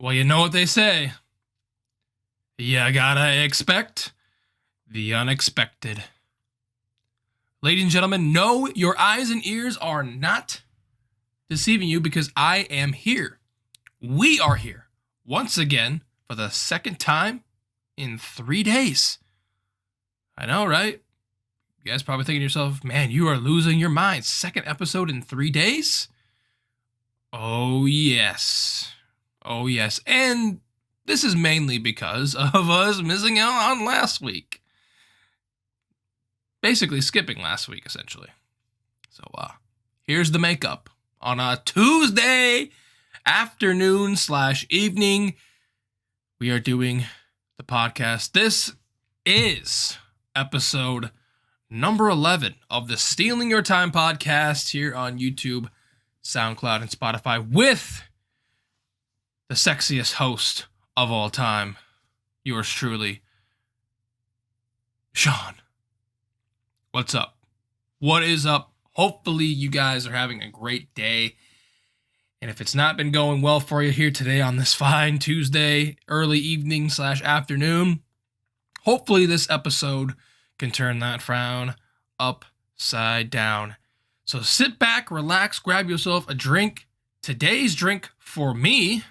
Well, you know what they say. You gotta expect the unexpected. Ladies and gentlemen, no, your eyes and ears are not deceiving you because I am here. We are here once again for the second time in 3 days. I know, right? You guys probably thinking to yourself, man, you are losing your mind. Second episode in 3 days? Oh, yes. Oh, yes. And this is mainly because of us missing out on last week. Basically skipping last week, essentially. So, here's the makeup. On a Tuesday afternoon/evening, we are doing the podcast. This is episode number 11 of the Stealing Your Time podcast here on YouTube, SoundCloud, and Spotify with the sexiest host of all time, yours truly, Shawn. What's up? What is up? Hopefully you guys are having a great day. And if it's not been going well for you here today on this fine Tuesday, early evening/afternoon, hopefully this episode can turn that frown upside down. So sit back, relax, grab yourself a drink. Today's drink for me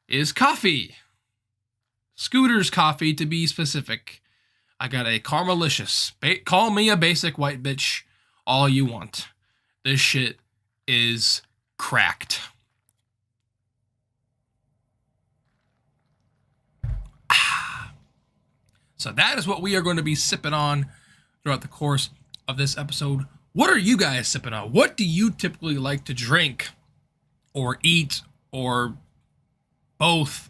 is coffee. Scooter's coffee, to be specific. I got a Caramelicious. Call me a basic white bitch all you want. This shit is cracked. So that is what we are going to be sipping on throughout the course of this episode. What are you guys sipping on? What do you typically like to drink or eat or both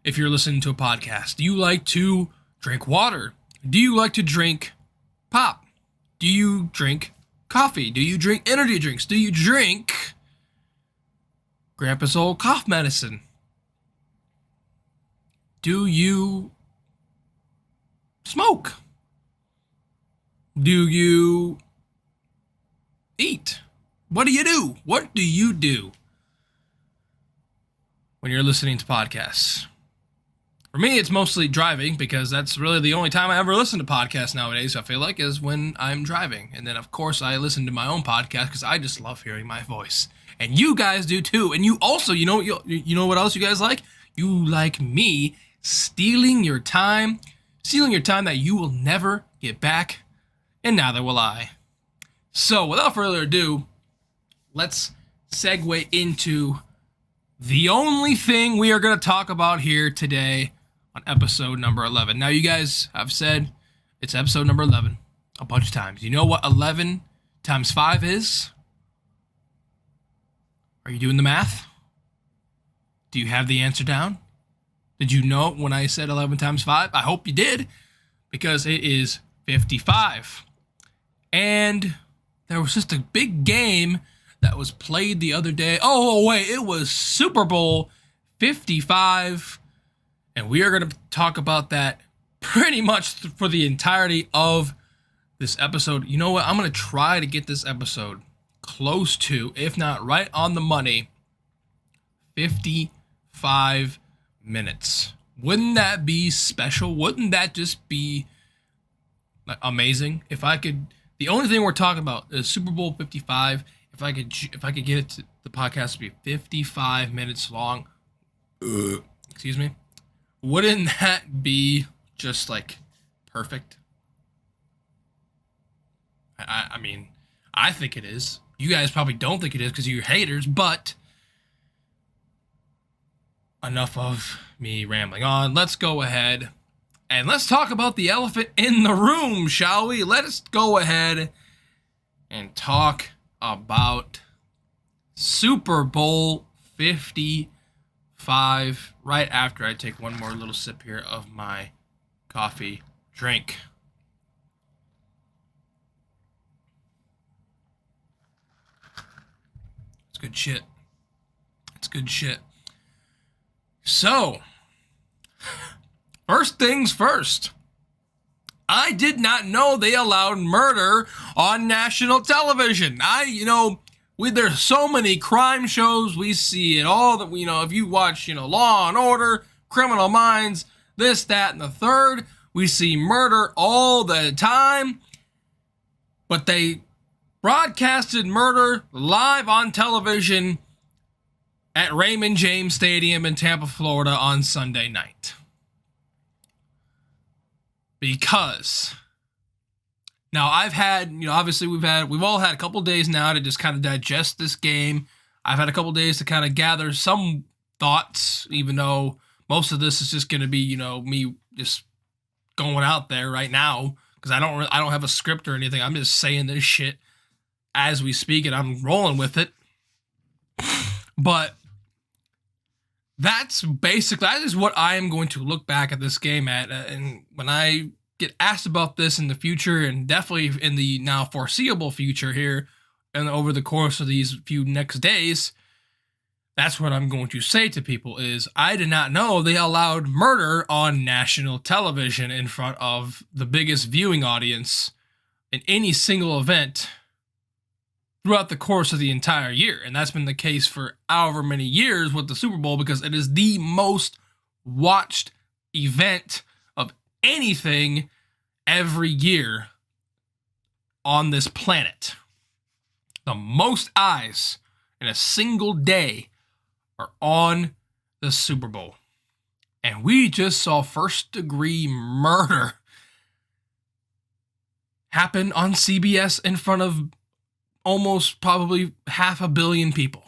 if you're listening to a podcast? Do you like to drink water? Do you like to drink pop? Do you drink coffee? Do you drink energy drinks? Do you drink Grandpa's old cough medicine? Do you smoke? Do you eat? What do you do? What do you do when you're listening to podcasts? For me, it's mostly driving because that's really the only time I ever listen to podcasts nowadays, I feel like, is when I'm driving. And then, of course, I listen to my own podcast because I just love hearing my voice. And you guys do too. And you also, you know what else you guys like? You like me stealing your time that you will never get back, and neither will I. So, without further ado, let's segue into the only thing we are going to talk about here today on episode number 11. Now, you guys have said it's episode number 11 a bunch of times. You know what 11 times 5 is? Are you doing the math? Do you have the answer down? Did you know when I said 11 times 5? I hope you did, because it is 55. And there was just a big game that was played the other day. Oh, wait, it was Super Bowl 55. And we are going to talk about that pretty much for the entirety of this episode. You know what? I'm going to try to get this episode close to, if not right on the money, 55 minutes. Wouldn't that be special? Wouldn't that just be amazing? If I could, the only thing we're talking about is Super Bowl 55. If I could get it to the podcast to be 55 minutes long, excuse me, wouldn't that be just like perfect? I mean, I think it is. You guys probably don't think it is because you're haters, but enough of me rambling on. Let's go ahead and let's talk about the elephant in the room, shall we? Let us go ahead and talk about Super Bowl 55 right after I take one more little sip here of my coffee drink. It's good shit. It's good shit. So, first things first. I did not know they allowed murder on national television. There's so many crime shows. We see it all that if you watch, Law and Order, Criminal Minds, this, that, and the third, we see murder all the time. But they broadcasted murder live on television at Raymond James Stadium in Tampa, Florida on Sunday night. Because now I've had, obviously we've all had a couple days now to just kind of digest this game. I've had a couple days to kind of gather some thoughts, even though most of this is just going to be, me just going out there right now because I don't have a script or anything. I'm just saying this shit as we speak and I'm rolling with it. But that is what I am going to look back at this game at. And when I get asked about this in the future, and definitely in the now foreseeable future here, and over the course of these few next days, that's what I'm going to say to people is, I did not know they allowed murder on national television in front of the biggest viewing audience in any single event throughout the course of the entire year. And that's been the case for however many years with the Super Bowl, because it is the most watched event of anything every year on this planet. The most eyes in a single day are on the Super Bowl. And we just saw first-degree murder happen on CBS in front of almost probably 500 million people.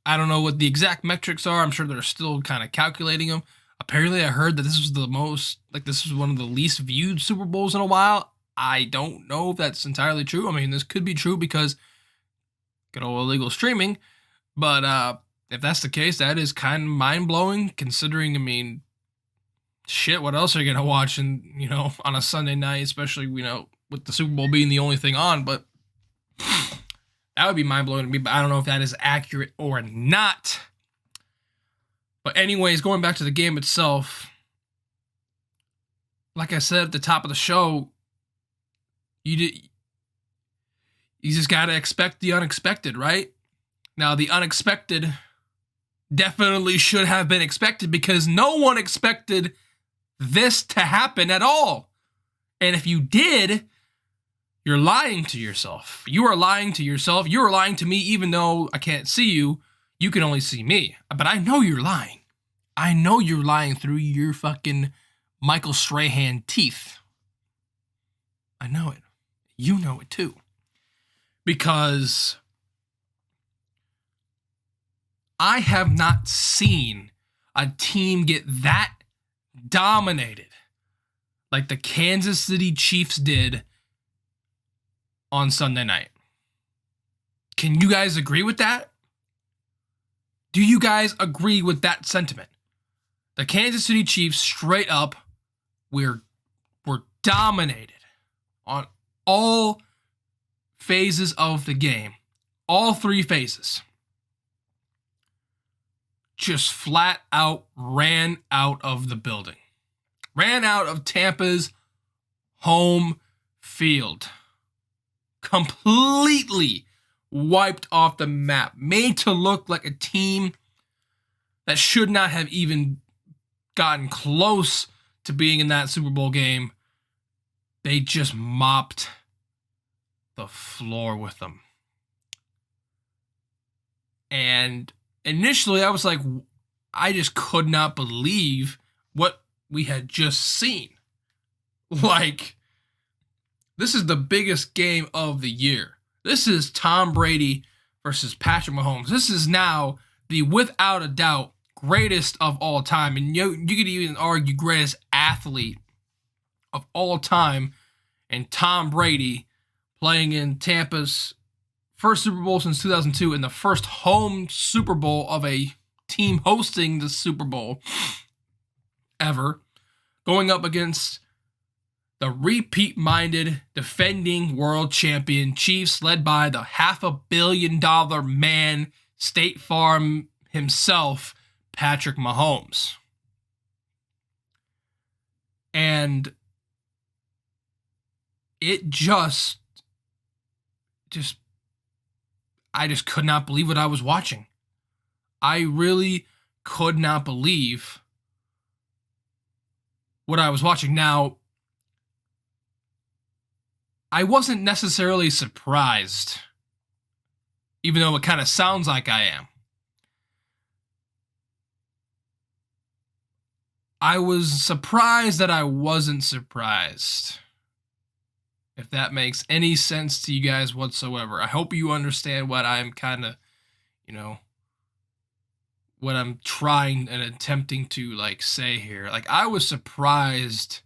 I don't know what the exact metrics are. I'm sure they're still kind of calculating them. Apparently, I heard that this was one of the least viewed Super Bowls in a while. I don't know if that's entirely true. I mean, this could be true because good old illegal streaming. But if that's the case, that is kind of mind-blowing considering, I mean, shit, what else are you going to watch on a Sunday night, especially, with the Super Bowl being the only thing on, but that would be mind-blowing to me, but I don't know if that is accurate or not. But anyways, going back to the game itself, like I said at the top of the show, you just got to expect the unexpected, right? Now, the unexpected definitely should have been expected because no one expected this to happen at all. And if you did, you're lying to yourself. You are lying to yourself. You are lying to me even though I can't see you. You can only see me. But I know you're lying. I know you're lying through your fucking Michael Strahan teeth. I know it. You know it too. Because I have not seen a team get that dominated like the Kansas City Chiefs did on Sunday night. Can you guys agree with that? Do you guys agree with that sentiment? The Kansas City Chiefs straight up were dominated on all phases of the game. All three phases. Just flat out ran out of the building. Ran out of Tampa's home field. Completely wiped off the map. Made to look like a team that should not have even gotten close to being in that Super Bowl game. They just mopped the floor with them. And initially I was like, I just could not believe what we had just seen. Like, this is the biggest game of the year. This is Tom Brady versus Patrick Mahomes. This is now the, without a doubt, greatest of all time. And you could even argue greatest athlete of all time. And Tom Brady playing in Tampa's first Super Bowl since 2002 and the first home Super Bowl of a team hosting the Super Bowl ever. Going up against the repeat-minded defending world champion Chiefs led by the $500 million man, State Farm himself, Patrick Mahomes. And it just I just could not believe what I was watching. I really could not believe what I was watching. Now, I wasn't necessarily surprised, even though it kind of sounds like I am. I was surprised that I wasn't surprised. If that makes any sense to you guys whatsoever. I hope you understand what I'm kind of, what I'm trying and attempting to like say here. Like, I was surprised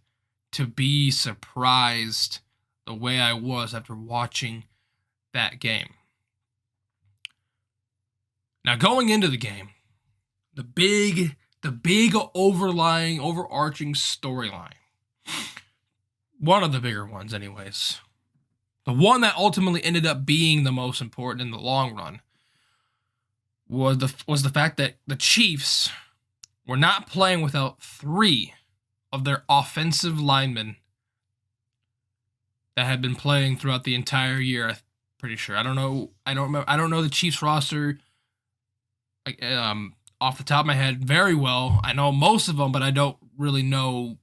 to be surprised the way I was after watching that game. Now, going into the game, the big overarching storyline, one of the bigger ones anyways, the one that ultimately ended up being the most important in the long run, was the fact that the Chiefs were not playing without 3 of their offensive linemen that had been playing throughout the entire year. I'm pretty sure. I don't know the Chiefs roster off the top of my head very well. I know most of them, but I don't really know,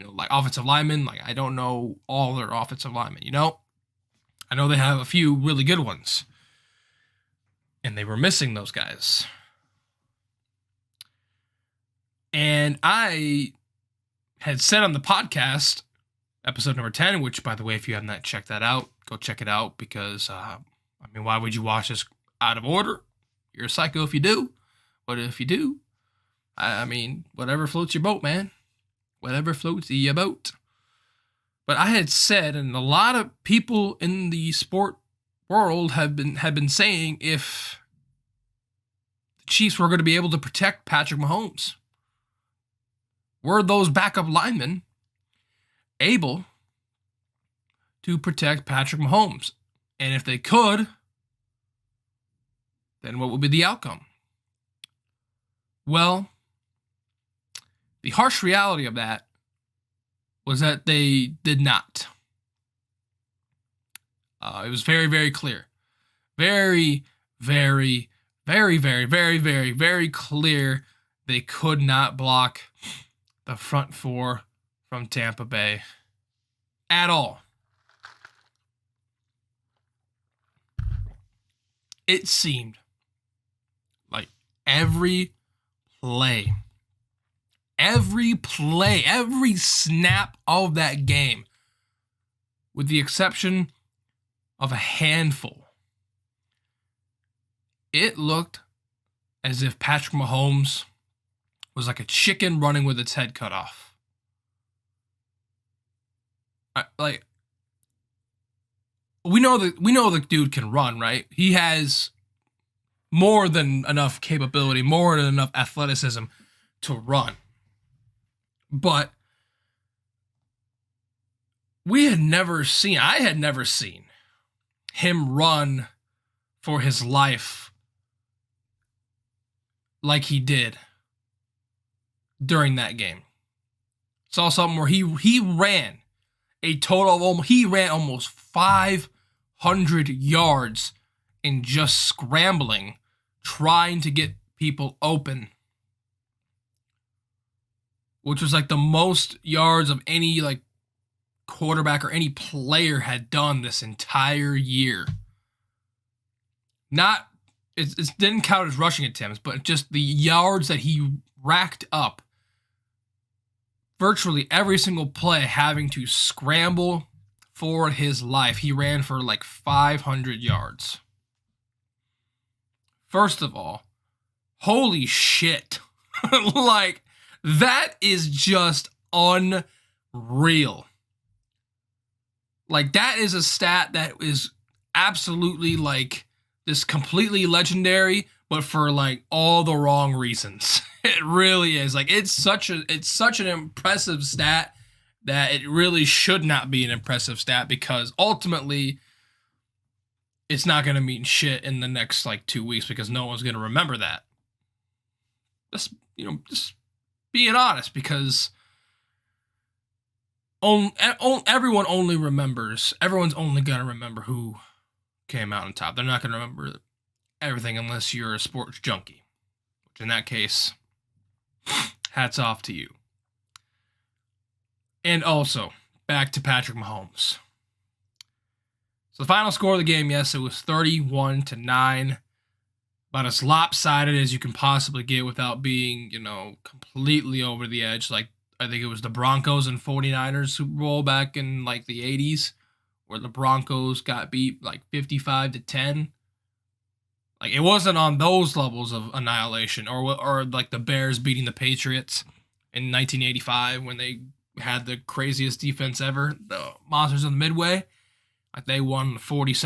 like offensive linemen. Like, I don't know all their offensive linemen. I know they have a few really good ones, and they were missing those guys. And I had said on the podcast, episode number 10, which, by the way, if you have not checked that out, go check it out, because, why would you watch this out of order? You're a psycho if you do. But if you do, whatever floats your boat, man. Whatever floats your boat. But I had said, and a lot of people in the sport world have been saying, if the Chiefs were going to be able to protect Patrick Mahomes, were those backup linemen able to protect Patrick Mahomes? And if they could, then what would be the outcome? Well, the harsh reality of that was that they did not. It was very, very clear. Very, very, very, very, very, very, very clear they could not block the front 4 from Tampa Bay at all. It seemed like every snap of that game, with the exception of a handful, it looked as if Patrick Mahomes was like a chicken running with its head cut off. We know the dude can run, right? He has more than enough capability, more than enough athleticism to run. But I had never seen him run for his life like he did during that game. Saw something where he ran a total of almost 500 yards in just scrambling, trying to get people open, which was like the most yards of any like quarterback or any player had done this entire year. It didn't count as rushing attempts, but just the yards that he racked up. Virtually every single play having to scramble for his life. He ran for like 500 yards. First of all, holy shit. Like, that is just unreal. Like, that is a stat that is absolutely like this completely legendary, but for like all the wrong reasons. It really is. Like, it's such an impressive stat that it really should not be an impressive stat, because ultimately it's not going to mean shit in the next like 2 weeks, because no one's going to remember that. Just being honest, because everyone's only going to remember who came out on top. They're not going to remember everything unless you're a sports junkie, which in that case, hats off to you. And also, back to Patrick Mahomes. So the final score of the game, yes, it was 31-9. About as lopsided as you can possibly get without being, completely over the edge. Like, I think it was the Broncos and 49ers Super Bowl back in, like, the 80s, where the Broncos got beat, like, 55-10. Like, it wasn't on those levels of annihilation, or like the Bears beating the Patriots in 1985 when they had the craziest defense ever, the Monsters of the Midway. Like, they won 40.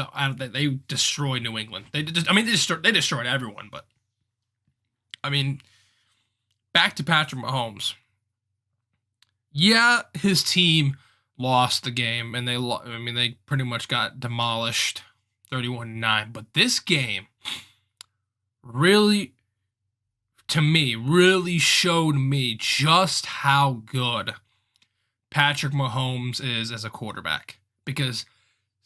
They destroyed New England. They destroyed everyone. But I mean, back to Patrick Mahomes. Yeah, his team lost the game, and they pretty much got demolished, 31-9. But this game really, to me, really showed me just how good Patrick Mahomes is as a quarterback, because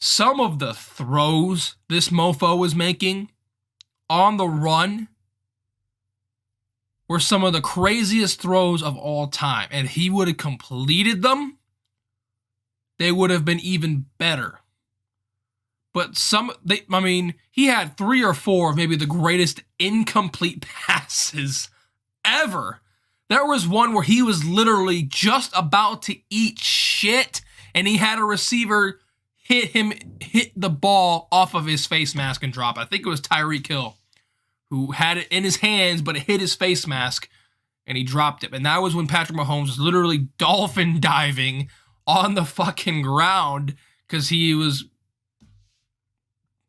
some of the throws this mofo was making on the run were some of the craziest throws of all time. And he would have completed them, they would have been even better. But he had 3 or 4 of maybe the greatest incomplete passes ever. There was one where he was literally just about to eat shit, and he had a receiver hit the ball off of his face mask and drop it. I think it was Tyreek Hill who had it in his hands, but it hit his face mask and he dropped it. And that was when Patrick Mahomes was literally dolphin diving on the fucking ground because he was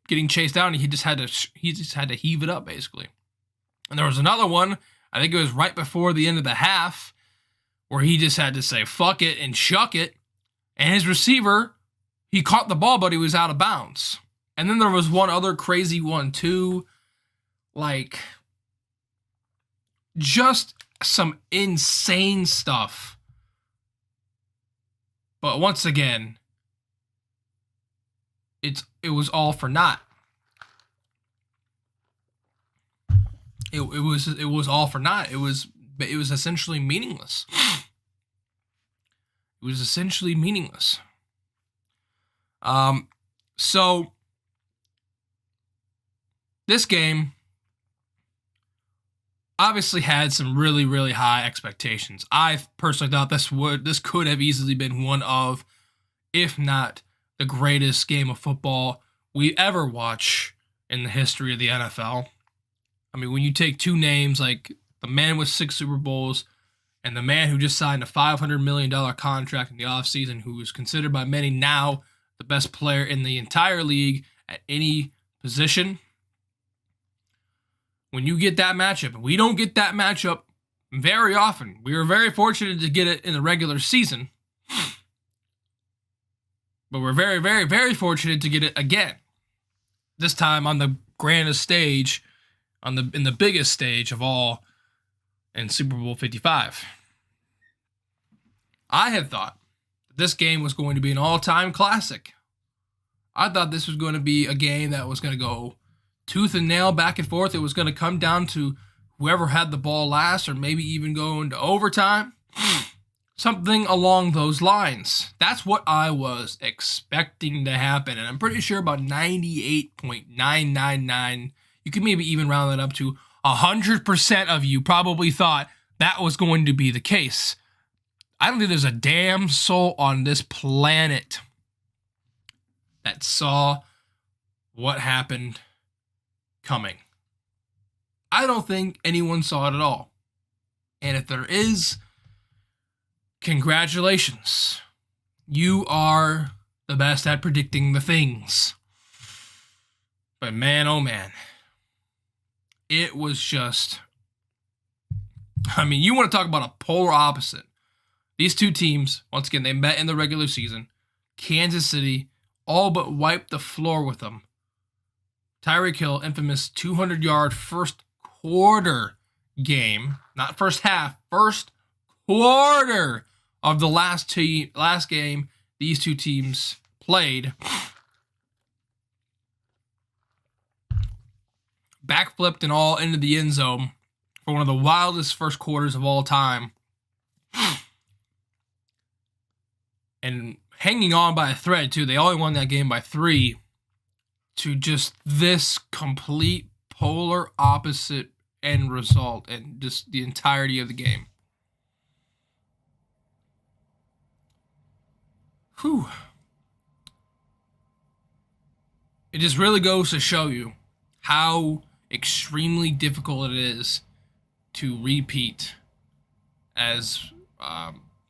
getting chased down and he just had to heave it up, basically. And there was another one, I think it was right before the end of the half, where he just had to say fuck it and chuck it, and his receiver, he caught the ball, but he was out of bounds. And then there was one other crazy one too. Like, just some insane stuff. But once again, it was all for naught. It was all for naught. It was essentially meaningless. It was essentially meaningless. So this game obviously had some really, really high expectations. I personally thought this could have easily been one of, if not the greatest game of football we ever watch in the history of the NFL. I mean, when you take two names like the man with 6 Super Bowls and the man who just signed a $500 million contract in the offseason, who is considered by many now the best player in the entire league at any position. When you get that matchup, and we don't get that matchup very often. We were very fortunate to get it in the regular season. But we're very, very, very fortunate to get it again. This time on the grandest stage, in the biggest stage of all, in Super Bowl 55. I had thought that this game was going to be an all-time classic. I thought this was going to be a game that was going to go tooth and nail back and forth. It was going to come down to whoever had the ball last, or maybe even go into overtime. Something along those lines. That's what I was expecting to happen. And I'm pretty sure about 98.999, you can maybe even round that up to 100% of you probably thought that was going to be the case. I don't think there's a damn soul on this planet that saw what happened coming. I don't think anyone saw it at all. And if there is, congratulations. You are the best at predicting the things. But man, oh man. It was just, I mean, you want to talk about a polar opposite. These two teams, once again, they met in the regular season. Kansas City all but wiped the floor with them. Tyreek Hill, infamous 200-yard first quarter game, not first half, first quarter of the last game these two teams played. backflipped and all into the end zone for one of the wildest first quarters of all time. And hanging on by a thread, too. They only won that game by 3. To just this complete polar opposite end result and just the entirety of the game. Whew. It just really goes to show you how extremely difficult it is to repeat as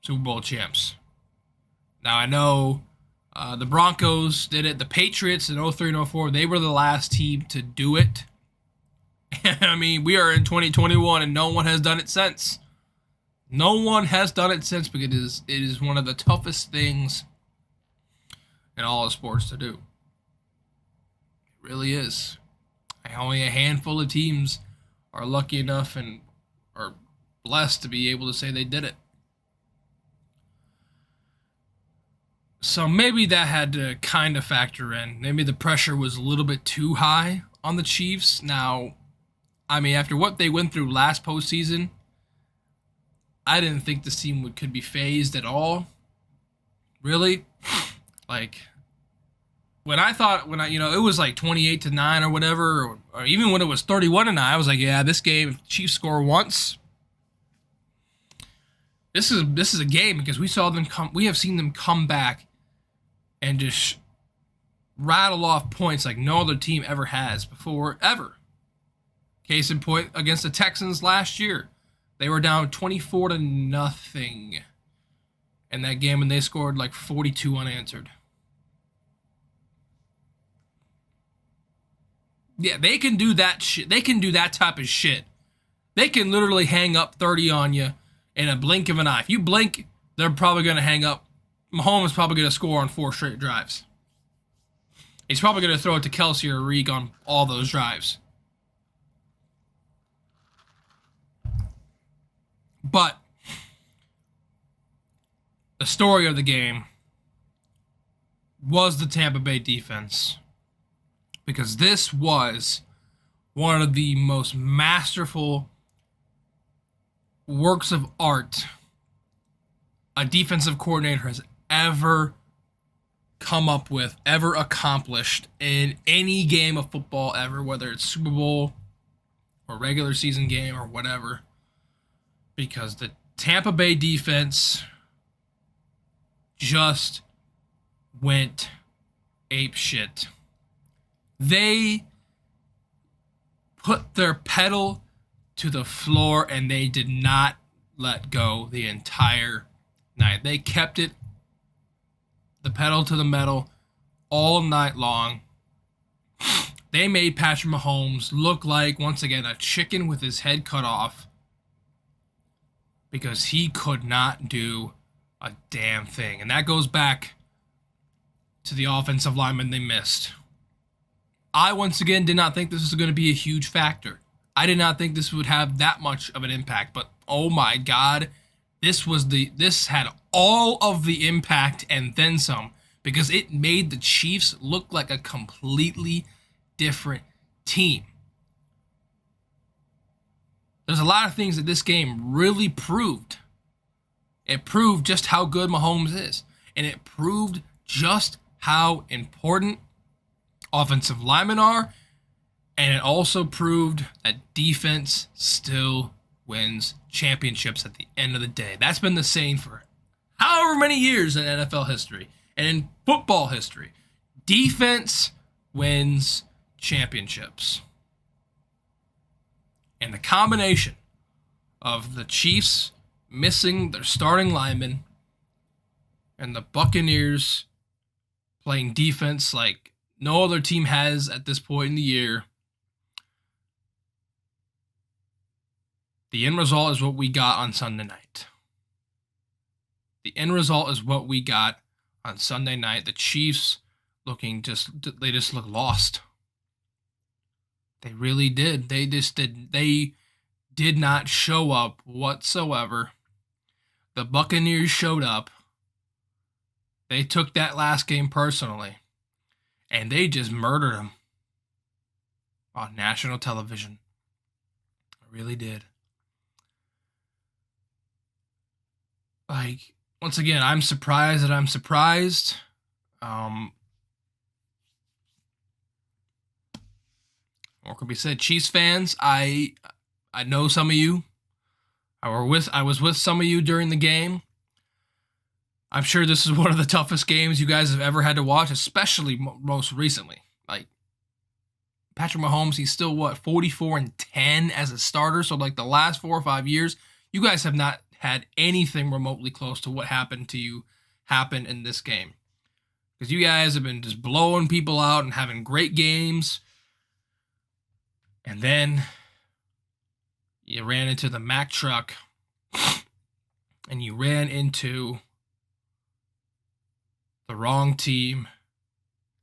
Super Bowl champs. Now, I know the Broncos did it. The Patriots in 03 and 04, they were the last team to do it. I mean, we are in 2021 and no one has done it since. No one has done it since because it is one of the toughest things in all of sports to do. It really is. Only a handful of teams are lucky enough and are blessed to be able to say they did it. So maybe that had to kind of factor in. Maybe the pressure was a little bit too high on the Chiefs. Now, I mean, after what they went through last postseason, I didn't think this team could be phased at all. Really? Like, it was like 28-9 or whatever, or even when it was 31-9, I was like, yeah, this game, if the Chiefs score once, this is a game because we have seen them come back and just rattle off points like no other team ever has before, ever. Case in point, against the Texans last year, they were down 24-0 in that game, and they scored like 42 unanswered. Yeah, they can do that shit. They can do that type of shit. They can literally hang up 30 on you in a blink of an eye. If you blink, they're probably going to hang up. Mahomes is probably going to score on 4 straight drives. He's probably going to throw it to Kelsey or Reek on all those drives. But the story of the game was the Tampa Bay defense. Because this was one of the most masterful works of art a defensive coordinator has ever come up with, ever accomplished in any game of football ever, whether it's Super Bowl or regular season game or whatever. Because the Tampa Bay defense just went ape shit. They put their pedal to the floor and they did not let go the entire night. They kept it, the pedal to the metal, all night long. They made Patrick Mahomes look like, once again, a chicken with his head cut off because he could not do a damn thing. And that goes back to the offensive lineman they missed. I, once again, did not think this was going to be a huge factor. I did not think this would have that much of an impact, but oh my God, this had all of the impact and then some, because it made the Chiefs look like a completely different team. There's a lot of things that this game really proved. It proved just how good Mahomes is, and it proved just how important offensive linemen are, and it also proved that defense still wins championships at the end of the day. That's been the saying for however many years in NFL history and in football history. Defense wins championships. And the combination of the Chiefs missing their starting linemen and the Buccaneers playing defense like no other team has at this point in the year, the end result is what we got on Sunday night. The end result is what we got on Sunday night. The Chiefs they just look lost. They really did. They did not show up whatsoever. The Buccaneers showed up. They took that last game personally, and they just murdered them. on national television. I really did. Like, once again, I'm surprised that I'm surprised. More could be said. Chiefs fans, I know some of you. I was with some of you during the game. I'm sure this is one of the toughest games you guys have ever had to watch, especially most recently. Like, Patrick Mahomes, he's still 44-10 as a starter. So like the last 4 or 5 years, you guys have not had anything remotely close to what happened to you happen in this game. Because you guys have been just blowing people out and having great games. And then you ran into the Mack truck and you ran into the wrong team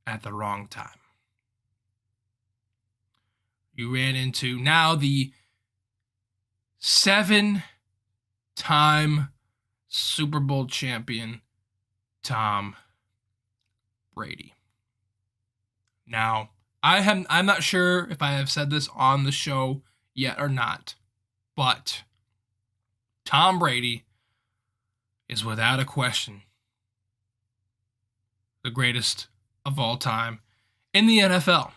at the wrong time. You ran into now the 7-time Super Bowl champion, Tom Brady. Now, I'm not sure if I have said this on the show yet or not, but Tom Brady is without a question the greatest of all time in the NFL.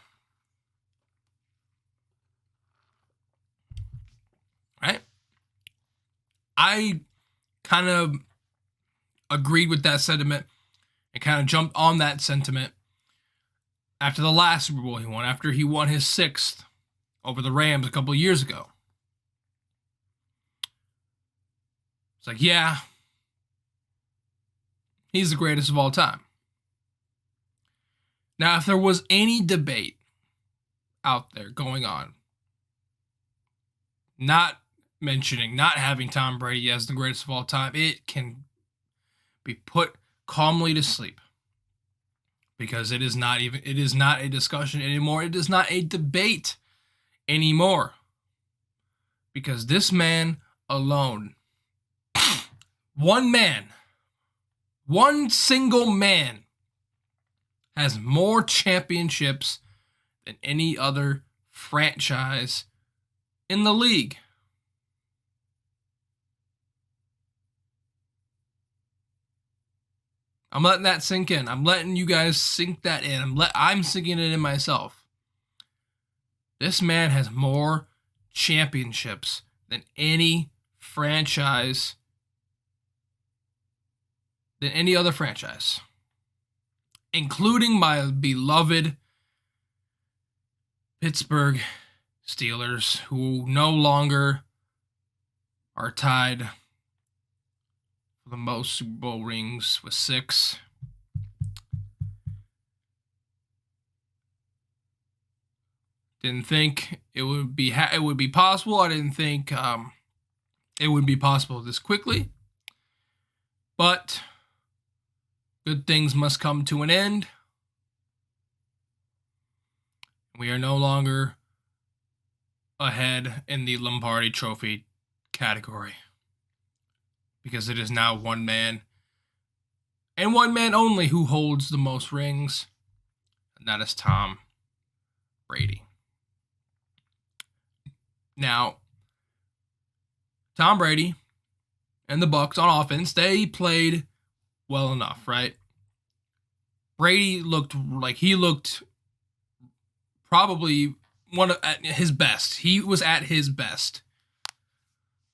Right? I kind of agreed with that sentiment and kind of jumped on that sentiment after the last Super Bowl he won, after he won his 6th over the Rams a couple of years ago. It's like, yeah, he's the greatest of all time. Now, if there was any debate out there going on, not having Tom Brady as the greatest of all time, it can be put calmly to sleep. Because it is not a discussion anymore. It is not a debate anymore. Because this man alone, one single man, has more championships than any other franchise in the league. I'm letting that sink in. I'm letting you guys sink that in. I'm sinking it in myself. This man has more championships than any franchise, than any other franchise, including my beloved Pittsburgh Steelers, who no longer are tied for the most Super Bowl rings with 6. Didn't think it would be possible. I didn't think it would be possible this quickly. But good things must come to an end. We are no longer ahead in the Lombardi Trophy category, because it is now one man, and one man only, who holds the most rings, and that is Tom Brady. Now, Tom Brady and the Bucs on offense, they played well enough, right? Brady looked probably at his best. He was at his best,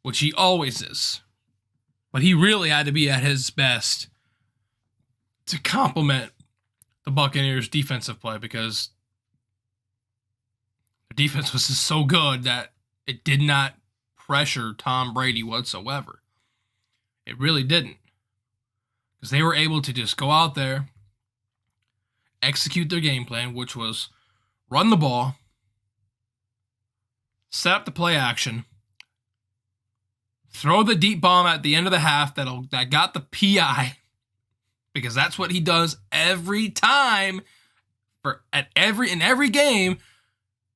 which he always is. But he really had to be at his best to complement the Buccaneers' defensive play, because the defense was just so good that it did not pressure Tom Brady whatsoever. It really didn't. Because they were able to just go out there, execute their game plan, which was run the ball, set up the play action, throw the deep bomb at the end of the half that got the PI, because that's what he does every time. In every game,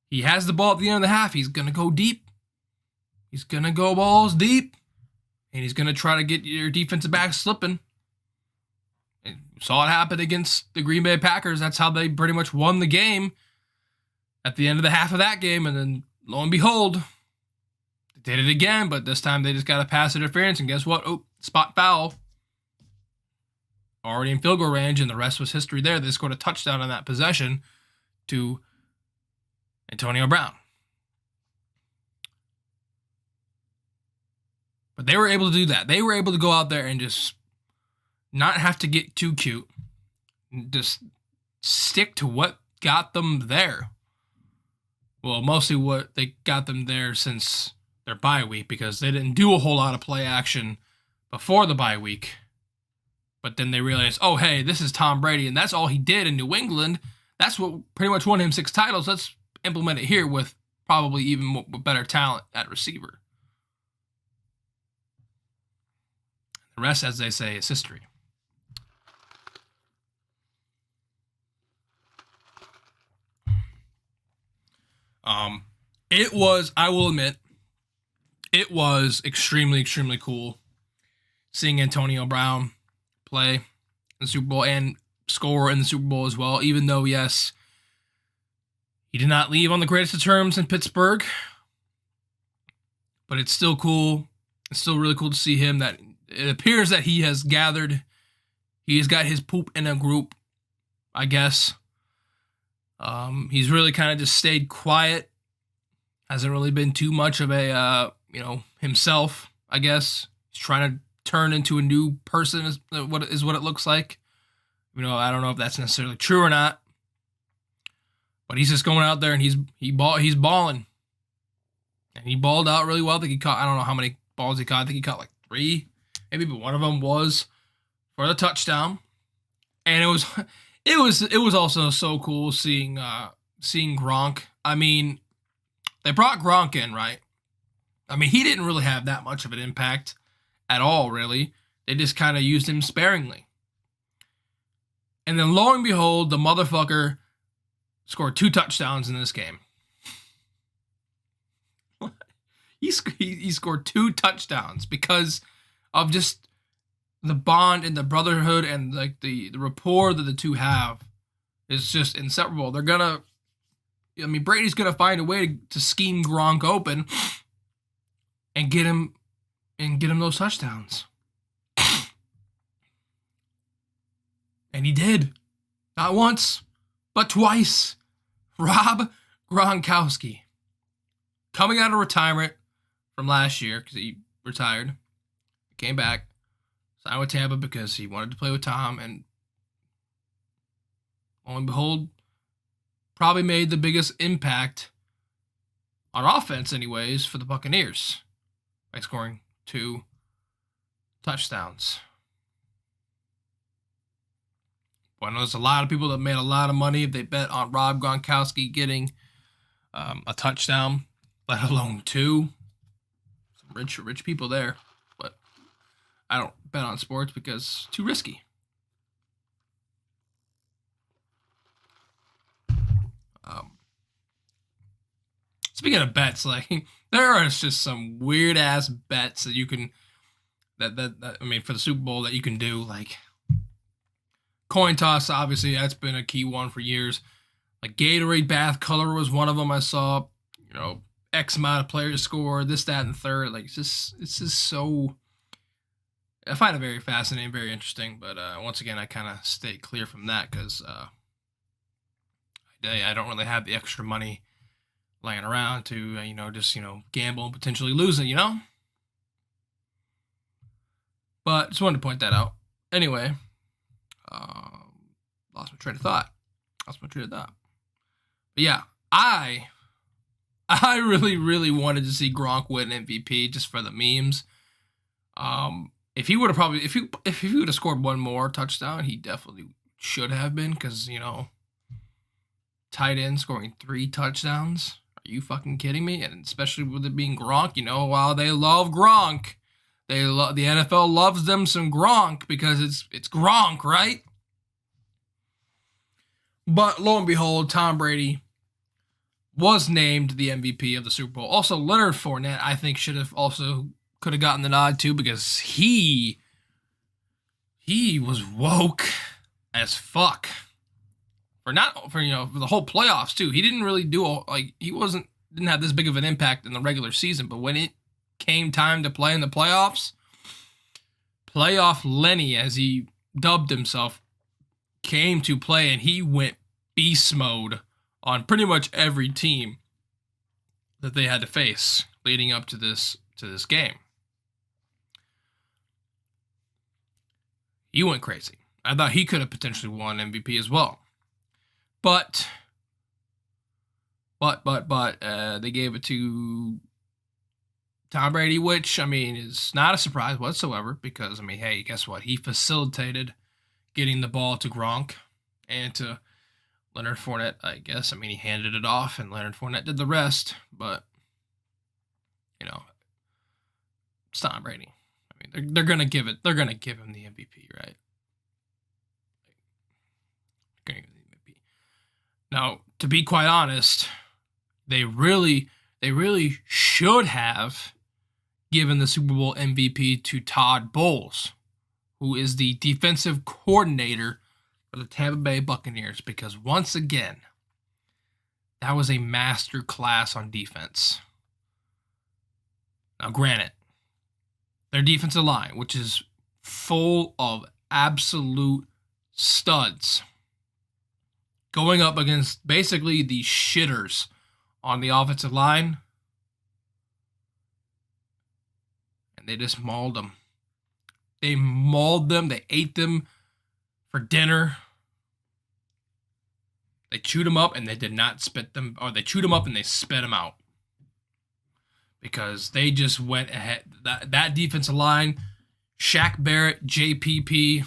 he has the ball at the end of the half. He's gonna go deep. He's gonna go balls deep, and he's gonna try to get your defensive back slipping. And saw it happen against the Green Bay Packers. That's how they pretty much won the game. at the end of the half of that game, and then lo and behold, they did it again, but this time they just got a pass interference, and guess what? Oh, spot foul. Already in field goal range, and the rest was history there. They scored a touchdown on that possession to Antonio Brown. But they were able to do that. They were able to go out there and just not have to get too cute. Just stick to what got them there. Well, mostly what they got them there since their bye week, because they didn't do a whole lot of play action before the bye week. But then they realized, oh, hey, this is Tom Brady, and that's all he did in New England. That's what pretty much won him 6 titles. Let's implement it here with probably even more, better talent at receiver. The rest, as they say, is history. It was, I will admit, it was extremely, extremely cool seeing Antonio Brown play in the Super Bowl and score in the Super Bowl as well, even though, yes, he did not leave on the greatest of terms in Pittsburgh, but it's still cool. It's still really cool to see him. That it appears that he has gathered, he has got his poop in a group, I guess. He's really kind of just stayed quiet. Hasn't really been too much of a, himself, I guess. He's trying to turn into a new person, is what it looks like. I don't know if that's necessarily true or not. But he's just going out there and he's balling. And he balled out really well. I think he caught, I don't know how many balls he caught. I think he caught like 3, maybe, but one of them was for the touchdown. And it was also so cool seeing Gronk. I mean, they brought Gronk in, right? I mean, he didn't really have that much of an impact at all, really. They just kind of used him sparingly. And then lo and behold, the motherfucker scored 2 touchdowns in this game. He scored 2 touchdowns because of just the bond and the brotherhood and like the rapport that the two have is just inseparable. Brady's gonna find a way to scheme Gronk open and get him those touchdowns. And he did. Not once, but twice. Rob Gronkowski, coming out of retirement from last year, because he retired, came back, signed with Tampa because he wanted to play with Tom, and lo and behold, probably made the biggest impact on offense anyways for the Buccaneers by scoring 2 touchdowns. I know there's a lot of people that made a lot of money if they bet on Rob Gronkowski getting a touchdown, let alone 2. Some rich people there, but I don't bet on sports because it's too risky. Speaking of bets, like there are just some weird ass bets that you can for the Super Bowl that you can do, like coin toss. Obviously, that's been a key one for years. Like Gatorade bath color was one of them. I saw, X amount of players score, this, that, and the third. Like it's just so. I find it very fascinating, very interesting. But once again, I kind of stay clear from that because I don't really have the extra money laying around to gamble and potentially lose it. But just wanted to point that out. Anyway, lost my train of thought. But yeah, I really, really wanted to see Gronk win MVP just for the memes. If he would have if he would have scored one more touchdown, he definitely should have been, because tight end scoring 3 touchdowns. Are you fucking kidding me? And especially with it being Gronk, while they love Gronk, the NFL loves them some Gronk because it's Gronk, right? But lo and behold, Tom Brady was named the MVP of the Super Bowl. Also, Leonard Fournette, I think, could have gotten the nod too, because he was woke as fuck for the whole playoffs too. He didn't really didn't have this big of an impact in the regular season, but when it came time to play in the playoffs, playoff Lenny, as he dubbed himself, came to play, and he went beast mode on pretty much every team that they had to face leading up to this game. He went crazy. I thought he could have potentially won MVP as well. But they gave it to Tom Brady, which, I mean, is not a surprise whatsoever because, I mean, hey, guess what? He facilitated getting the ball to Gronk and to Leonard Fournette, I guess. I mean, he handed it off and Leonard Fournette did the rest, but, you know, it's Tom Brady. I mean, they're going to give him the MVP, right? Now, to be quite honest, they really should have given the Super Bowl MVP to Todd Bowles, who is the defensive coordinator for the Tampa Bay Buccaneers, because once again, that was a master class on defense. Now, granted, their defensive line, which is full of absolute studs, going up against basically the shitters on the offensive line, and they just mauled them. They mauled them. They ate them for dinner. They chewed them up, and they did not spit them, or they chewed them up and they spit them out. Because they just went ahead. That defensive line, Shaq Barrett, JPP,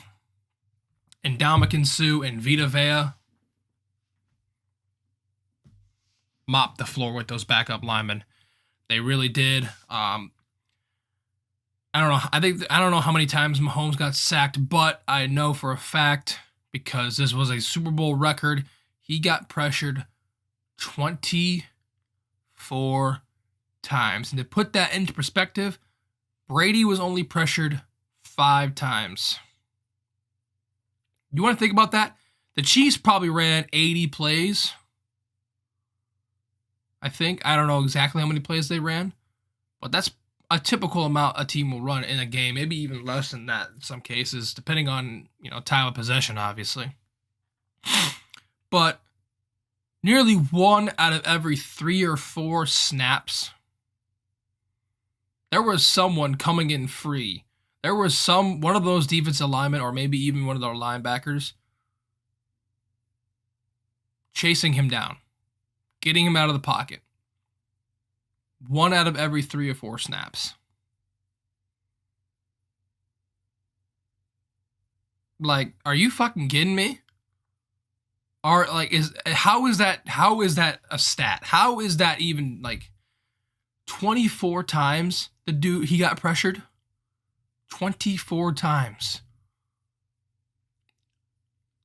and Ndamukong Suh, and Vita Vea, mopped the floor with those backup linemen. They really did. I don't know. I don't know how many times Mahomes got sacked, but I know for a fact, because this was a Super Bowl record, he got pressured 24 times. And to put that into perspective, Brady was only pressured 5 times. You want to think about that? The Chiefs probably ran 80 plays. I think. I don't know exactly how many plays they ran, but that's a typical amount a team will run in a game, maybe even less than that in some cases, depending on, time of possession, obviously. But nearly 1 out of every 3 or 4 snaps, there was someone coming in free. There was one of those defensive linemen, or maybe even one of their linebackers, chasing him down, getting him out of the pocket. 1 out of every 3 or 4 snaps. Like, are you fucking kidding me? How is that a stat? How is that even, 24 times the dude he got pressured? 24 times.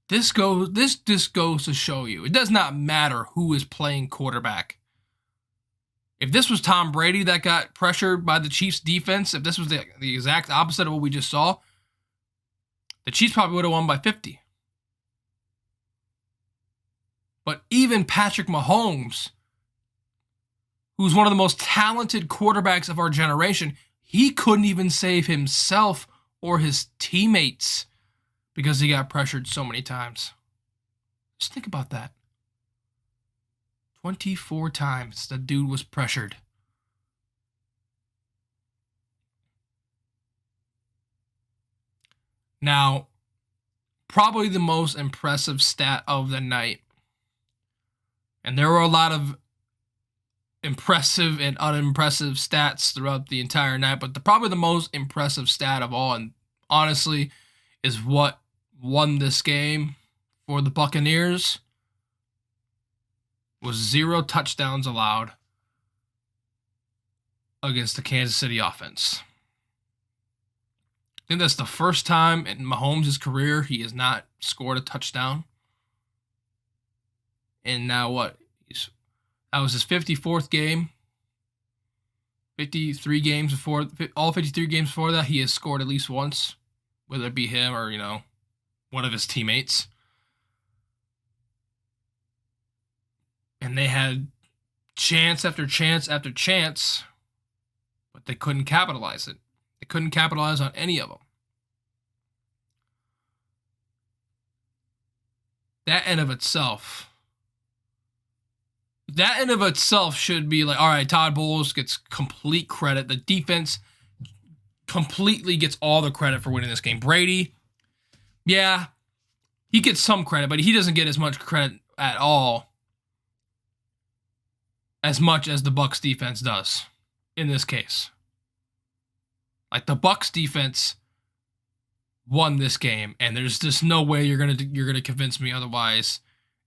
This goes to show you, it does not matter who is playing quarterback. If this was Tom Brady that got pressured by the Chiefs defense, if this was the exact opposite of what we just saw, the Chiefs probably would have won by 50. But even Patrick Mahomes, who's one of the most talented quarterbacks of our generation, he couldn't even save himself or his teammates because he got pressured so many times. Just think about that. 24 times the dude was pressured. Now, probably the most impressive stat of the night, and there were a lot of impressive and unimpressive stats throughout the entire night, but probably the most impressive stat of all, and honestly, is what won this game for the Buccaneers, was 0 touchdowns allowed against the Kansas City offense. I think that's the first time in Mahomes' career he has not scored a touchdown. And now what? That was his 54th game. 53 games before, all 53 games before that, he has scored at least once, whether it be him or, one of his teammates. And they had chance after chance after chance, but they couldn't capitalize it. They couldn't capitalize on any of them. That in of itself should be like, all right, Todd Bowles gets complete credit. The defense completely gets all the credit for winning this game. Brady, yeah, he gets some credit, but he doesn't get as much credit at all as much as the Bucs defense does in this case. Like, the Bucs defense won this game, and there's just no way you're gonna convince me otherwise.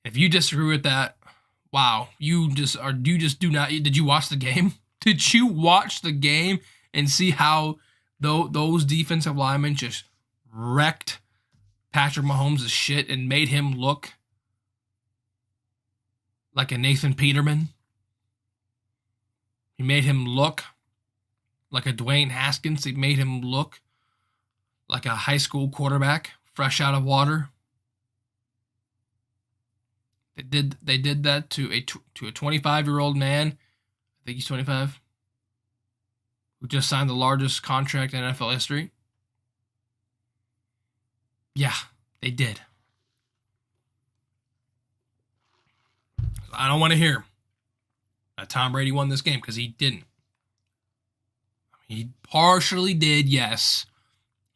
If you disagree with that, wow, you just do not. Did you watch the game? Did you watch the game and see how those defensive linemen just wrecked Patrick Mahomes' shit and made him look like a Nathan Peterman? He made him look like a Dwayne Haskins. He made him look like a high school quarterback, fresh out of water. They did that to a 25-year-old man. I think he's 25, who just signed the largest contract in NFL history. Yeah, they did. I don't want to hear that Tom Brady won this game, because he didn't. He partially did, yes,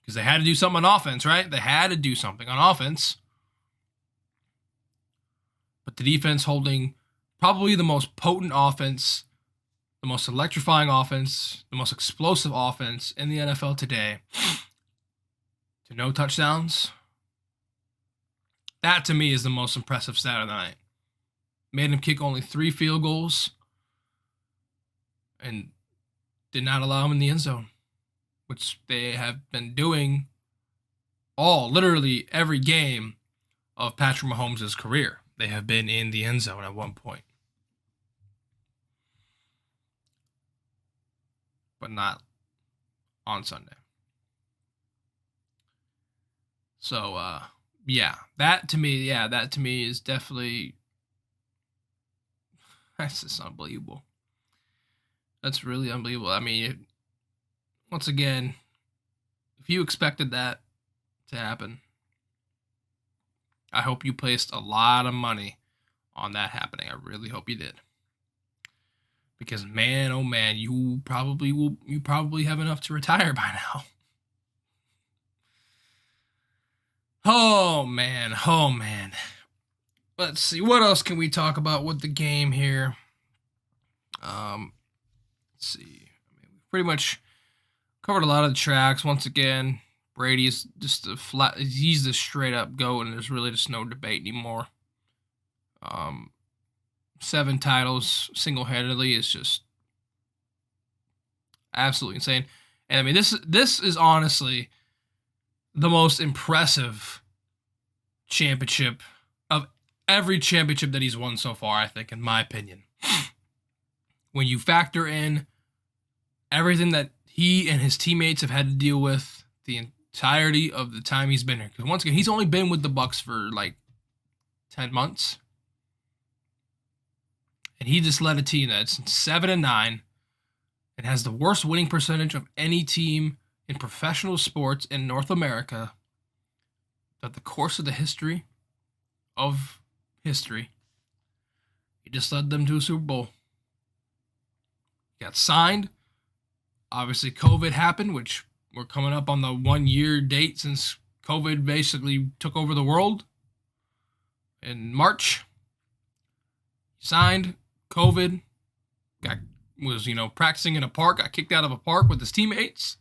because they had to do something on offense, right? They had to do something on offense. But the defense holding probably the most potent offense, the most electrifying offense, the most explosive offense in the NFL today to no touchdowns. That, to me, is the most impressive stat of the night. Made him kick only 3 field goals and did not allow him in the end zone, which they have been doing literally every game of Patrick Mahomes' career. They have been in the end zone at one point. But not on Sunday. So, that to me is definitely, that's just unbelievable. That's really unbelievable. I mean, once again, if you expected that to happen, I hope you placed a lot of money on that happening. I really hope you did. Because, man, oh man, you probably have enough to retire by now. Oh man. Let's see, what else can we talk about with the game here? Let's see. I mean, we pretty much covered a lot of the tracks. Once again, Brady's just he's the straight up GOAT, and there's really just no debate anymore. 7 titles single-handedly is just absolutely insane. And I mean, this is honestly the most impressive championship of every championship that he's won so far, I think, in my opinion. When you factor in everything that he and his teammates have had to deal with the entirety of the time he's been here. Because once again, he's only been with the Bucs for like 10 months. And he just led a team that's 7-9 and has the worst winning percentage of any team in professional sports in North America. That the course of the history of history, he just led them to a Super Bowl. He got signed. Obviously, COVID happened, which we're coming up on the 1-year date since COVID basically took over the world in March. He signed. COVID, was practicing in a park, got kicked out of a park with his teammates.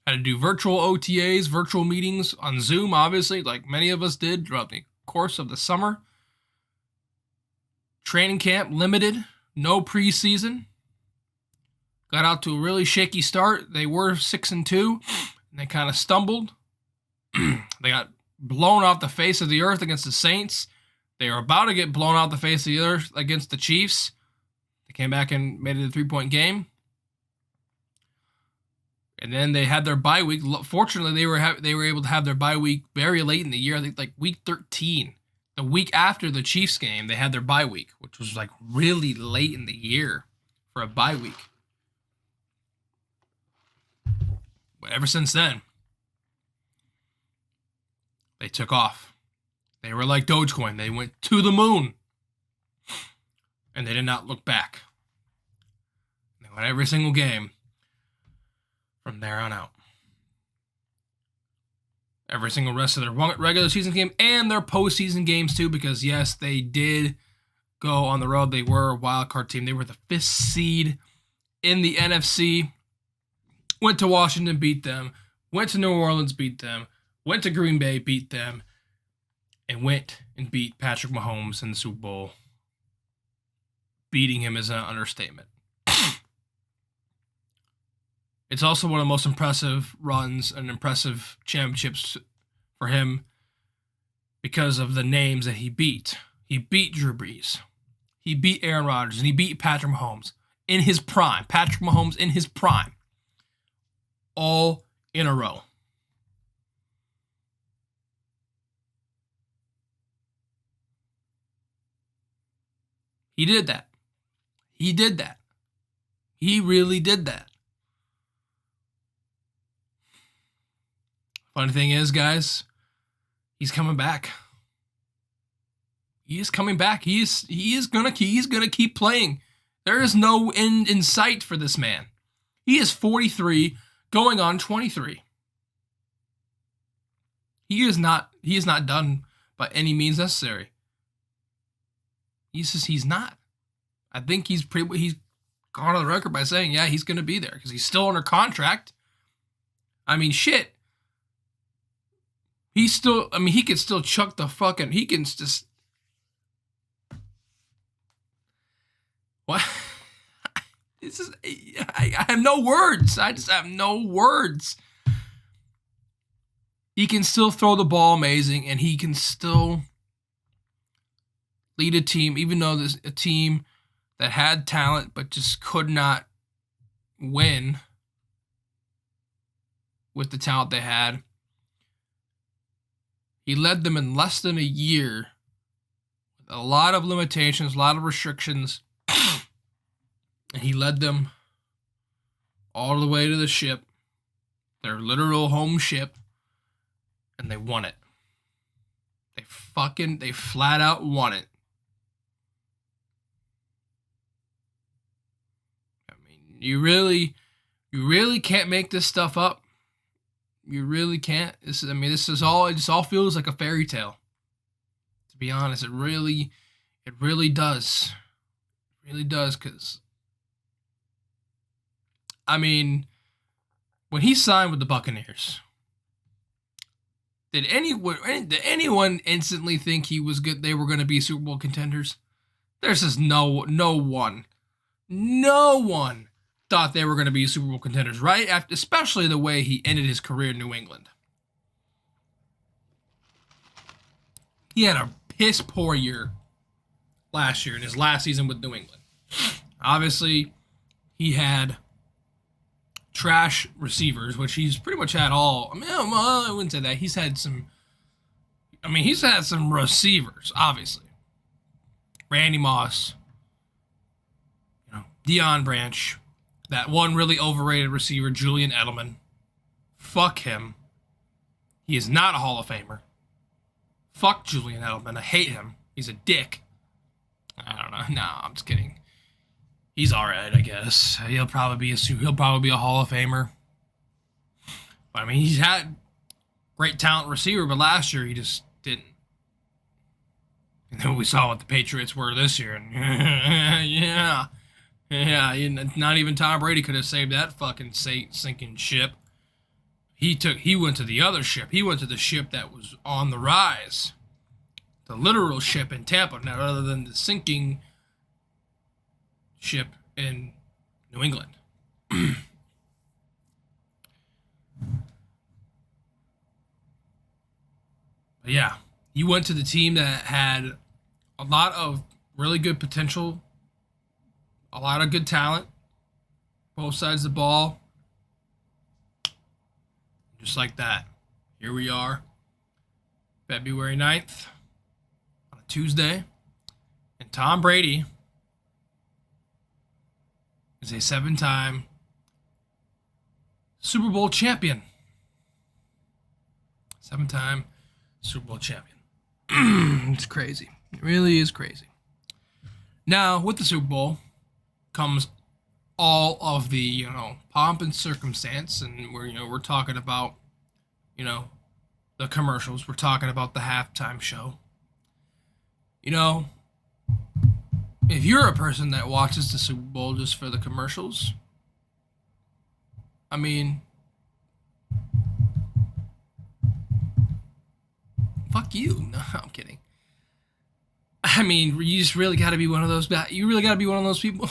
Had to do virtual OTAs, virtual meetings on Zoom, obviously, like many of us did throughout the course of the summer. Training camp limited, no preseason. Got out to a really shaky start. They were 6-2, and they kind of stumbled. They got blown off the face of the earth against the Saints. They were about to get blown out the face of the earth against the Chiefs. They came back and made it a 3-point game. And then they had their bye week. Fortunately, they were able to have their bye week very late in the year. I think like week 13. the week after the Chiefs game, they had their bye week, which was like really late in the year for a bye week. But ever since then, they took off. They were like Dogecoin. They went to the moon. And they did not look back. They won every single game from there on out. Every single rest of their regular season game and their postseason games too, because yes, they did go on the road. They were a wild card team. They were the 5th seed in the NFC. Went to Washington, beat them. Went to New Orleans, beat them. Went to Green Bay, beat them. And went and beat Patrick Mahomes in the Super Bowl. Beating him is an understatement. It's also one of the most impressive runs and impressive championships for him because of the names that he beat. He beat Drew Brees. He beat Aaron Rodgers. And he beat Patrick Mahomes in his prime. Patrick Mahomes in his prime. All in a row. He did that. He did that. He really did that. Funny thing is, guys, he's coming back. He is coming back. He is gonna keep playing. There is no end in sight for this man. He is 43, going on 23. He is not done by any means necessary. He's not. I think he's gone on the record by saying, yeah, he's going to be there because he's still under contract. I mean, shit. He could still chuck the fucking, he can just, what? I have no words. I just have no words. He can still throw the ball amazing, and he can still lead a team, even though there's a team that had talent but just could not win with the talent they had. He led them in less than a year with a lot of limitations, a lot of restrictions, and he led them all the way to the ship, their literal home ship, and they won it. They flat out won it. I mean, you really can't make this stuff up. You really can't. It just all feels like a fairy tale. To be honest, it really does. It really does, because I mean, when he signed with the Buccaneers, did anyone instantly think he was good? They were going to be Super Bowl contenders? There's just no one thought they were going to be Super Bowl contenders, right? Especially the way he ended his career in New England. He had a piss poor year last year in his last season with New England. Obviously, he had trash receivers, which he's pretty much had all. I mean, I wouldn't say that. He's had some receivers, obviously. Randy Moss, Deion Branch, that one really overrated receiver, Julian Edelman. Fuck him. He is not a Hall of Famer. Fuck Julian Edelman. I hate him. He's a dick. I don't know. No, I'm just kidding. He's all right, I guess. He'll probably be a Hall of Famer. But I mean, he's had great talent receiver, but last year he just didn't. And then we saw what the Patriots were this year, and yeah, not even Tom Brady could have saved that fucking sinking ship. He went to the other ship. He went to the ship that was on the rise, the literal ship in Tampa, now rather than the sinking ship in New England. But yeah, he went to the team that had a lot of really good potential, a lot of good talent, both sides of the ball. Just like that, here we are, February 9th, Tuesday, and Tom Brady is a 7-time Super Bowl champion. 7-time Super Bowl champion. It's crazy. It really is crazy. Now, with the Super Bowl comes all of the, pomp and circumstance, and we're talking about, the commercials. We're talking about the halftime show. If you're a person that watches the Super Bowl just for the commercials, I mean, fuck you. No, I'm kidding. I mean, you just really got to be one of those. You really got to be one of those people.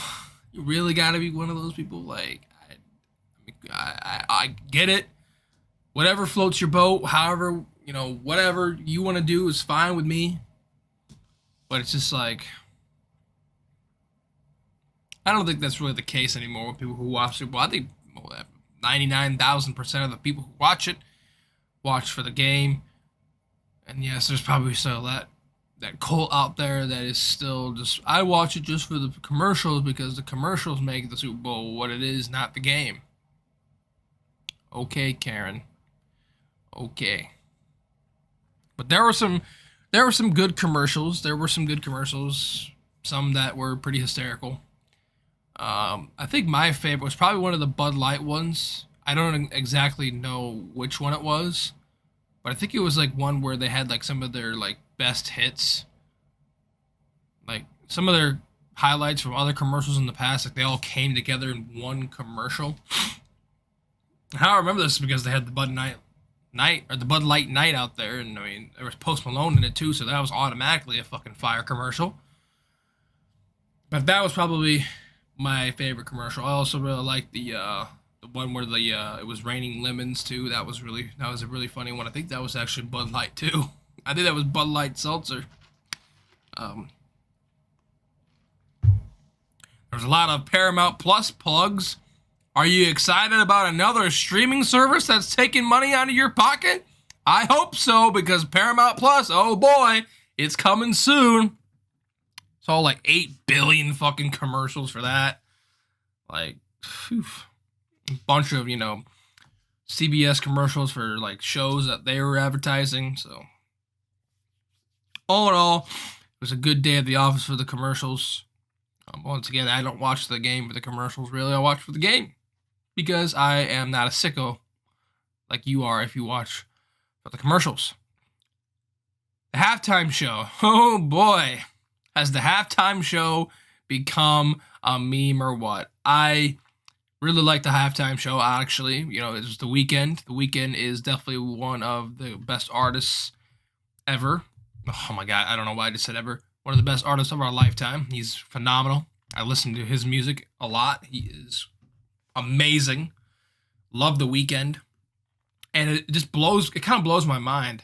You really got to be one of those people. Like, I get it. Whatever floats your boat, however, whatever you want to do is fine with me. But it's just like, I don't think that's really the case anymore with people who watch Super Bowl. I think 99,000% of the people who watch it watch for the game. And yes, there's probably still that cult out there that is still just, I watch it just for the commercials because the commercials make the Super Bowl what it is, not the game. Okay, Karen. Okay. But there were some good commercials. There were some good commercials. Some that were pretty hysterical. I think my favorite was probably one of the Bud Light ones. I don't exactly know which one it was, but I think it was like one where they had like some of their like best hits, like some of their highlights from other commercials in the past. Like they all came together in one commercial. How I remember this is because they had the Bud Light night out there, and I mean there was Post Malone in it too, so that was automatically a fucking fire commercial. But that was probably my favorite commercial. I also really liked the one where it was raining lemons too. That was a really funny one. I think that was actually Bud Light too. I think that was Bud Light seltzer. There was a lot of Paramount Plus plugs. Are you excited about another streaming service that's taking money out of your pocket? I hope so, because Paramount Plus, oh boy, it's coming soon. It's all like 8 billion fucking commercials for that. Like, a bunch of, CBS commercials for like shows that they were advertising. So, all in all, it was a good day at the office for the commercials. Once again, I don't watch the game for the commercials, really. I watch for the game because I am not a sicko like you are if you watch for the commercials. The halftime show. Oh boy. Has the halftime show become a meme or what? I really like the halftime show, actually. It was The Weeknd. The Weeknd is definitely one of the best artists ever. Oh my god, I don't know why I just said ever. One of the best artists of our lifetime. He's phenomenal. I listen to his music a lot. He is amazing. Love The Weeknd. And it kind of blows my mind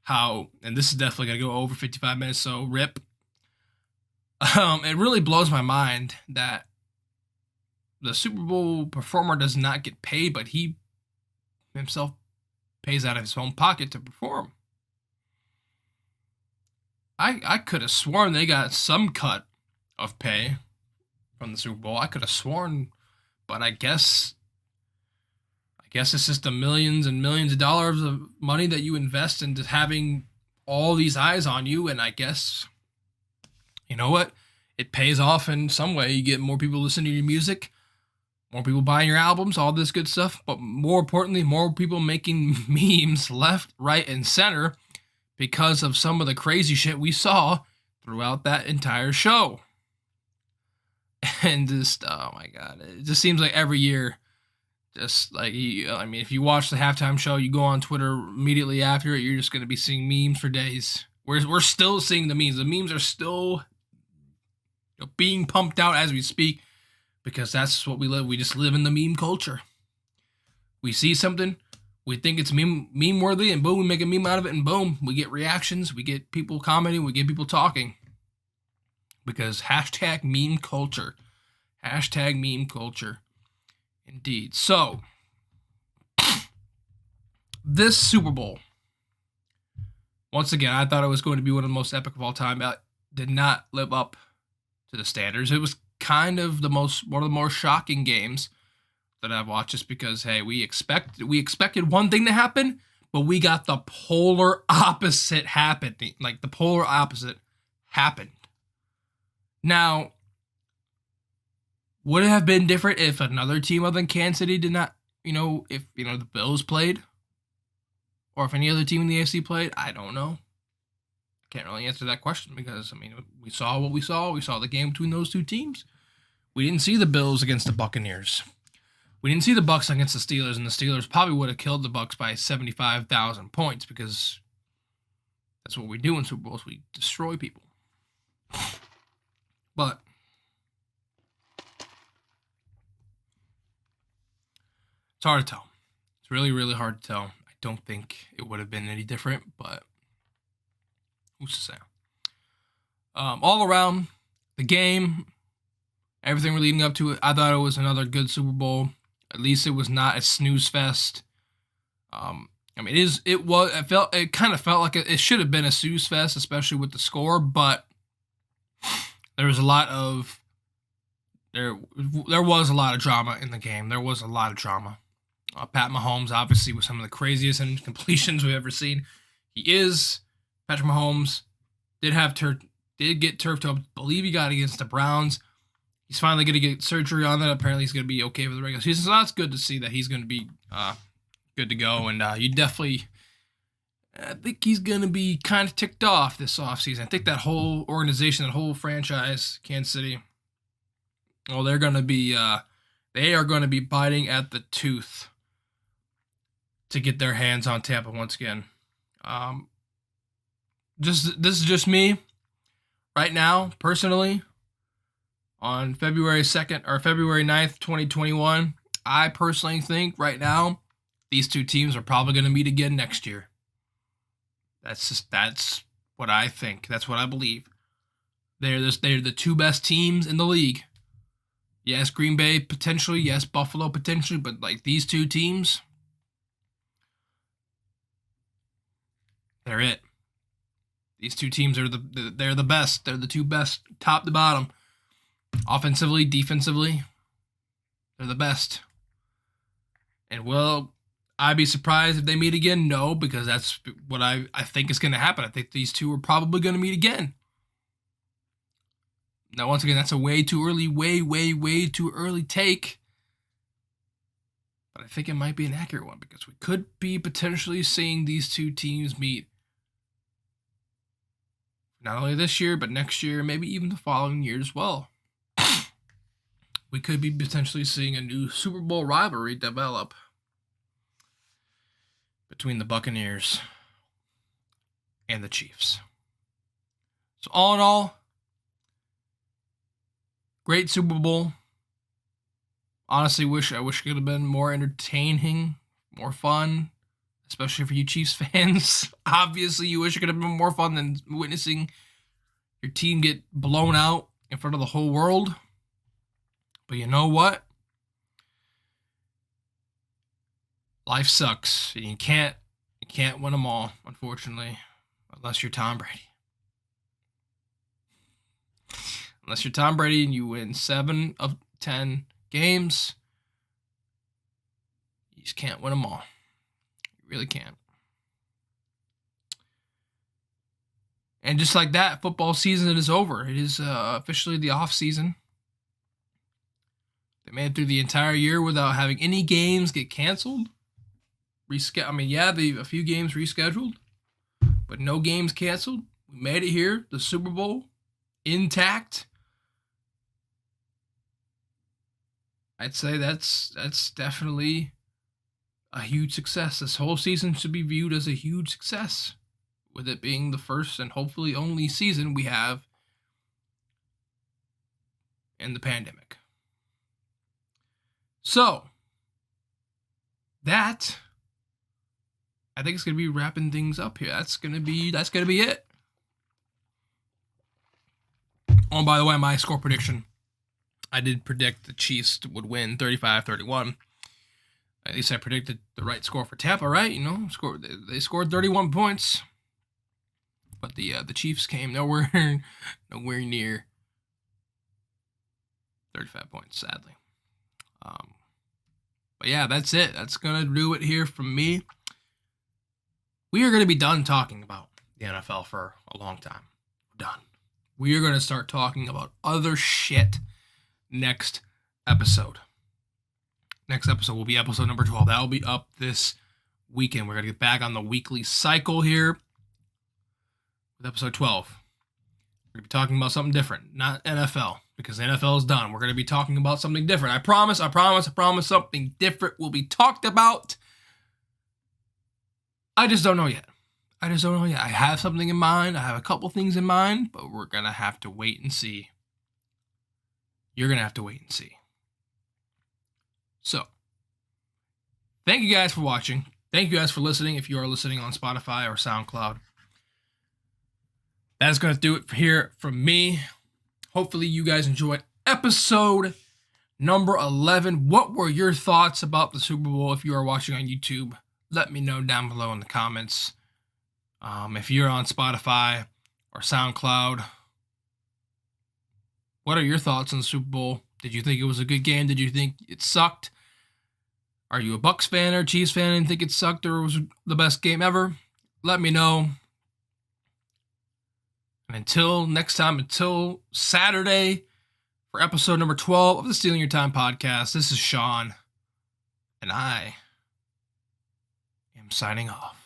how, and this is definitely going to go over 55 minutes, so rip. It really blows my mind that the Super Bowl performer does not get paid, but he himself pays out of his own pocket to perform. I could have sworn they got some cut of pay from the Super Bowl. I could have sworn, but I guess it's just the millions and millions of dollars of money that you invest into having all these eyes on you, and I guess, you know what? It pays off in some way. You get more people listening to your music, more people buying your albums, all this good stuff, but more importantly, more people making memes left, right, and center because of some of the crazy shit we saw throughout that entire show. And just, oh my god, it just seems like every year, just like, if you watch the halftime show, you go on Twitter immediately after it, you're just going to be seeing memes for days. We're still seeing the memes. The memes are still being pumped out as we speak, because that's what we live. We just live in the meme culture. We see something, we think it's meme worthy, and boom, we make a meme out of it, and boom, we get reactions, we get people commenting, we get people talking. Because hashtag meme culture. Hashtag meme culture. Indeed. So, this Super Bowl Once again, I thought it was going to be one of the most epic of all time. It did not live up to the standards. It was kind of one of the more shocking games that I've watched, just because, hey, we expected one thing to happen, but we got the polar opposite happening. Like, the polar opposite happened. Now, would it have been different if another team other than Kansas City did not, if the Bills played? Or if any other team in the AFC played? I don't know. Can't really answer that question because, we saw what we saw. We saw the game between those two teams. We didn't see the Bills against the Buccaneers. We didn't see the Bucs against the Steelers, and the Steelers probably would have killed the Bucs by 75,000 points, because that's what we do in Super Bowls. We destroy people. But it's hard to tell. It's really, really hard to tell. I don't think it would have been any different, but who's to say? All around the game, everything leading up to it, I thought it was another good Super Bowl. At least it was not a snooze fest. It kind of felt like it should have been a snooze fest, especially with the score, but there was a lot of there was a lot of drama in the game. There was a lot of drama. Pat Mahomes, obviously, was some of the craziest incompletions we've ever seen. Patrick Mahomes did get turf toe. I believe he got against the Browns. He's finally going to get surgery on that. Apparently, he's going to be okay for the regular season. So that's good to see that he's going to be good to go. And I think he's going to be kind of ticked off this offseason. I think that whole organization, that whole franchise, Kansas City, they are going to be biting at the tooth to get their hands on Tampa once again. This is just me right now, personally. On February 2nd or February 9th, 2021, I personally think right now these two teams are probably going to meet again next year. That's what I think. That's what I believe. They're the two best teams in the league. Yes, Green Bay potentially. Yes, Buffalo potentially. But like these two teams, they're it. These two teams are they're the best. They're the two best, top to bottom. Offensively, defensively, they're the best. And will I be surprised if they meet again? No, because that's what I think is going to happen. I think these two are probably going to meet again. Now, once again, that's a way too early, way too early take. But I think it might be an accurate one, because we could be potentially seeing these two teams meet not only this year, but next year, maybe even the following year as well. We could be potentially seeing a new Super Bowl rivalry develop between the Buccaneers and the Chiefs. So all in all, great Super Bowl. Honestly, I wish it could have been more entertaining, more fun, especially for you Chiefs fans. Obviously, you wish it could have been more fun than witnessing your team get blown out in front of the whole world. But you know what? Life sucks. You can't win them all, unfortunately, unless you're Tom Brady. Unless you're Tom Brady and you win 7 of 10 games, you just can't win them all. You really can't. And just like that, football season is over. It is officially the off season. They made it through the entire year without having any games get canceled. A few games rescheduled, but no games canceled. We made it here, the Super Bowl, intact. I'd say that's definitely a huge success. This whole season should be viewed as a huge success, with it being the first and hopefully only season we have in the pandemic. So, that, I think it's going to be wrapping things up here. That's going to be it. Oh, and by the way, my score prediction, I did predict the Chiefs would win 35-31. At least I predicted the right score for Tampa, right? They scored 31 points. But the Chiefs came nowhere near 35 points, sadly. But yeah, that's it. That's going to do it here from me. We are going to be done talking about the NFL for a long time. We're done. We are going to start talking about other shit next episode. Next episode will be episode number 12. That will be up this weekend. We're going to get back on the weekly cycle here with episode 12. We're going to be talking about something different, not NFL, because the NFL is done. We're going to be talking about something different. I promise something different will be talked about. I just don't know yet. I have something in mind. I have a couple things in mind, but we're going to have to wait and see. You're going to have to wait and see. So, thank you guys for watching. Thank you guys for listening if you are listening on Spotify or SoundCloud. That is going to do it here from me. Hopefully you guys enjoyed episode number 11. What were your thoughts about the Super Bowl if you are watching on YouTube? Let me know down below in the comments. If you're on Spotify or SoundCloud, what are your thoughts on the Super Bowl? Did you think it was a good game? Did you think it sucked? Are you a Bucs fan or a Chiefs fan and think it sucked or was the best game ever? Let me know. And until next time, until Saturday for episode number 12 of the Stealing Your Time podcast, this is Shawn, and I am signing off.